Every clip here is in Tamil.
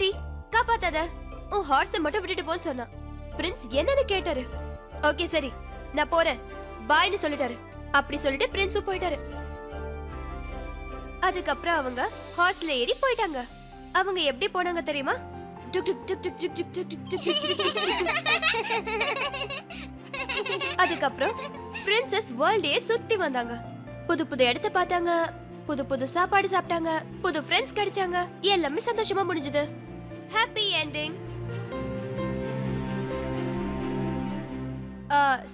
சரி காப்பாத்தாத, உன் ஹார்ஸ மட்டும் விட்டுட்டு போன்னு சொன்னா. பிரின்ஸ் என்னன்னு கேட்டாரு. ஓகே சரி நான் போறேன் பாய்னு சொல்லிட்டாரு. அப்படி சொல்லிட்டு பிரின்ஸும் போயிட்டாரு. அதுக்கப்புறம் அவங்க ஹார்ஸ்ல ஏறி போயிட்டாங்க. அவங்க எப்படி போனாங்க தெரியுமா? டுக் டுக் டுக் டுக் டுக் டுக் டுக் டுக் டுக் டுக் டுக். அதுக்கப்புறம் பிரின்சஸ் வேர்ல்டே சுத்தி வந்தாங்க. புது புது இடத்த பார்த்தாங்க, புது புது சாப்பாடு சாப்பிட்டாங்க, புது ஃப்ரெண்ட்ஸ் கிடைச்சாங்க. எல்லாமே சந்தோஷமா முடிஞ்சது. Happy ending.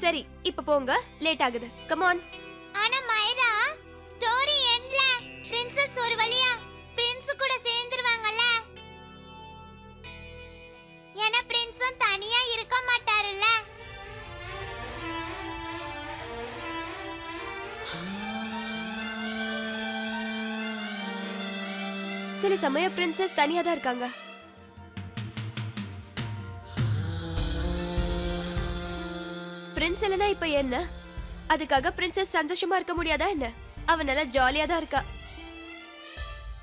சரி இப்ப போங்க, லேட் ஆகுது. Come on. ஆனா மைரா, ஸ்டோரி எண்ட்ல பிரின்சஸ் ஒரு வழியா பிரின்ஸ் கூட சேர்ந்துருவாங்கல்ல? ஏன்னா பிரின்ஸும் தனியா இருக்க மாட்டாருல்ல. சில சமயம் பிரின்சஸ் தனியா தான் இருக்காங்க. பிரின்ஸ் இல்லனா இப்ப என்ன? அதுக்காக பிரின்சஸ் சந்தோஷமா இருக்க முடியாதா என்ன? அவ நல்லா ஜாலியா தான் இருக்கா.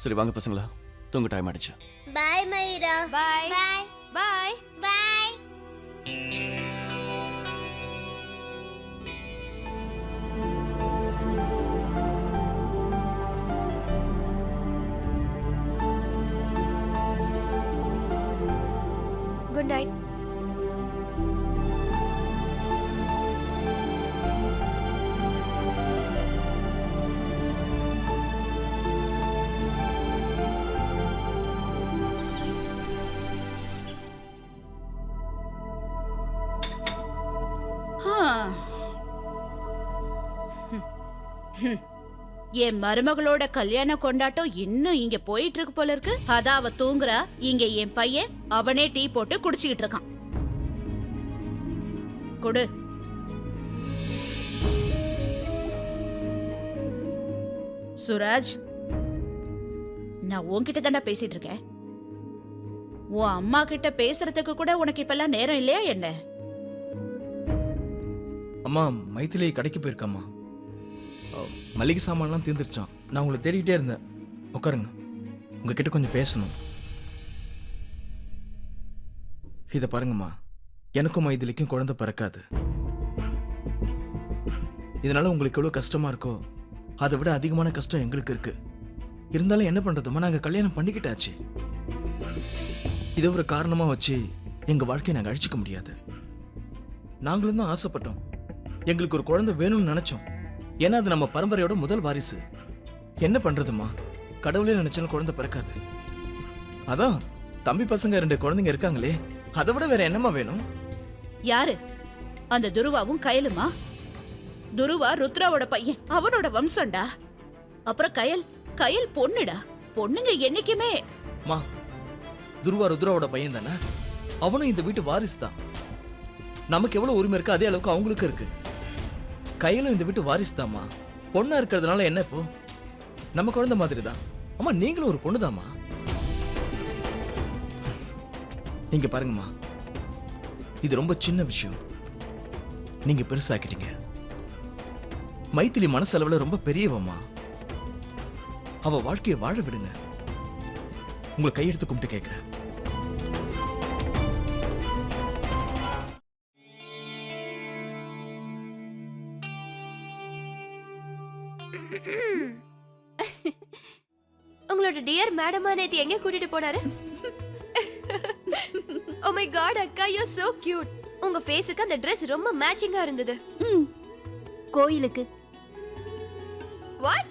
சரி வாங்க பசங்களா, தூங்க டைம் ஆயிடுச்சு. Bye Myra. Bye bye bye bye. Good night. என் மருமகளோட கல்யாண கொண்டாட்டம் இன்னும் இங்க போயிட்டு இருக்கு போல இருக்கு. அதான் அவ தூங்குறா, இங்க என் பையன் அவனே டீ போட்டு குடிச்சுக்கிட்டு இருக்கான். கொடு. சுராஜ், நான் உன்கிட்ட தானே பேசிட்டு இருக்கேன். உன் அம்மா கிட்ட பேசுறதுக்கு கூட உனக்கு இப்பெல்லாம் நேரம் இல்லையா என்ன? அம்மா மைத்திலி கடைக்கு போயிருக்காம்மா. மளிகை சாமான்லாம் தீர்ந்துருச்சான். நான் உங்களை தேடிக்கிட்டே இருந்தேன். உட்காருங்க, உங்ககிட்ட கொஞ்சம் பேசணும். இதை பாருங்கம்மா, எனக்கும் மைதிலிக்கும் குழந்தை பிறக்காது. இதனால உங்களுக்கு எவ்வளோ கஷ்டமா இருக்கோ அதை விட அதிகமான கஷ்டம் எங்களுக்கு இருக்கு. இருந்தாலும் என்ன பண்றதுமா, நாங்கள் கல்யாணம் பண்ணிக்கிட்டாச்சு. இதை ஒரு காரணமா வச்சு எங்க வாழ்க்கையை நாங்கள் அழிச்சிக்க முடியாது. நாங்களும் தான் ஆசைப்பட்டோம், எங்களுக்கு ஒரு குழந்தை வேணும்னு நினைச்சோம். ஏன்னா அது நம்ம பரம்பரையோட முதல் வாரிசு. என்ன பண்றதுமா, கடவுளே நினைச்சாலும் குழந்தை பிறக்காது. அதான் தம்பி பசங்க 2 குழந்தைங்க இருக்காங்களே, அதை விட வேற என்னமா வேணும்? யாரு? அந்த துருவாவும் கயலுமா? துருவா ருத்ராவோட பையன், அவனோட வம்சம்டா. அப்புறம் கயல், கயல் பொண்ணுடா. பொண்ணுங்க என்னைக்குமே. மா, துருவா ருத்ராவோட பையன் தானே, அவனும் இந்த வீட்டு வாரிசு தான். நமக்கு எவ்வளவு உரிமை இருக்கு அதே அளவுக்கு அவங்களுக்கு இருக்கு. கையிலும் இந்த வீட்டு வாரிசு தாமா. பொண்ணா இருக்கிறதுனால என்ன இப்போ? நம்ம குழந்தை மாதிரி தான். அம்மா நீங்களும் ஒரு பொண்ணுதாம்மா. இங்க பாருங்கம்மா, இது ரொம்ப சின்ன விஷயம், நீங்க பெருசாக்கிட்டீங்க. மைத்திலி மனசளவுல ரொம்ப பெரியவம்மா. அவ வாழ்க்கையை வாழ விடுங்க. உங்களை கையெடுத்து கும்பிட்டு கேட்கிறேன். உங்களோட டியர் மேடமா நேத்து எங்க கூட்டிட்டு போனாரு? ஓ மை காட் அக்கா, யூ சோ கியூட். உங்க ஃபேஸுக்கு அந்த Dress ரொம்ப மேட்சிங்கா இருந்தது. கோயிலுக்கு. வாட்?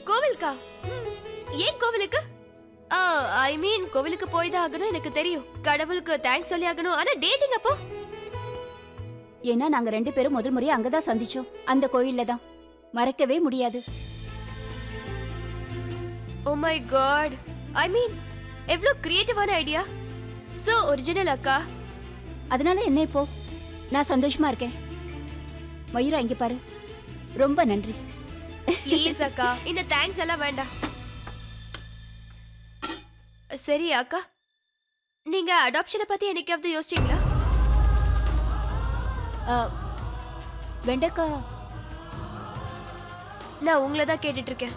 கோவிலுக்கா? ஏன் கோவிலுக்கு? ஐ மீன் கோவிலுக்கு போய் தான் ஆகணும், எனக்கு தெரியும். கடவுளுக்கு தேங்க்ஸ் சொல்லி ஆகணும். ஆனா டேட்டிங் அப்போ? ஏன்னா நாங்க 2 பேரும் முதல் முறையா அங்கதான் சந்திச்சோம், அந்த கோயில்ல தான். மறக்கவே முடியாது. ஓ மை காட், ஐ மீன் எவ்ளோ கிரியேட்டிவான ஐடியா. சோ ஒரிஜினல் அக்கா. அதனால என்ன இப்போ? நான் சந்தோஷமா இருக்கேன். மயூரா இங்க பாரு, ரொம்ப நன்றி. ப்ளீஸ் அக்கா, இந்த தேங்க்ஸ் எல்லாம் வேண்டாம். சரி அக்கா, நீங்க அடாப்ஷனை பத்தி என்னைக்காவது யோசிச்சீங்களா? வெண்டக்கா, நான் உங்களை தான் கேட்டுட்டு இருக்கேன்.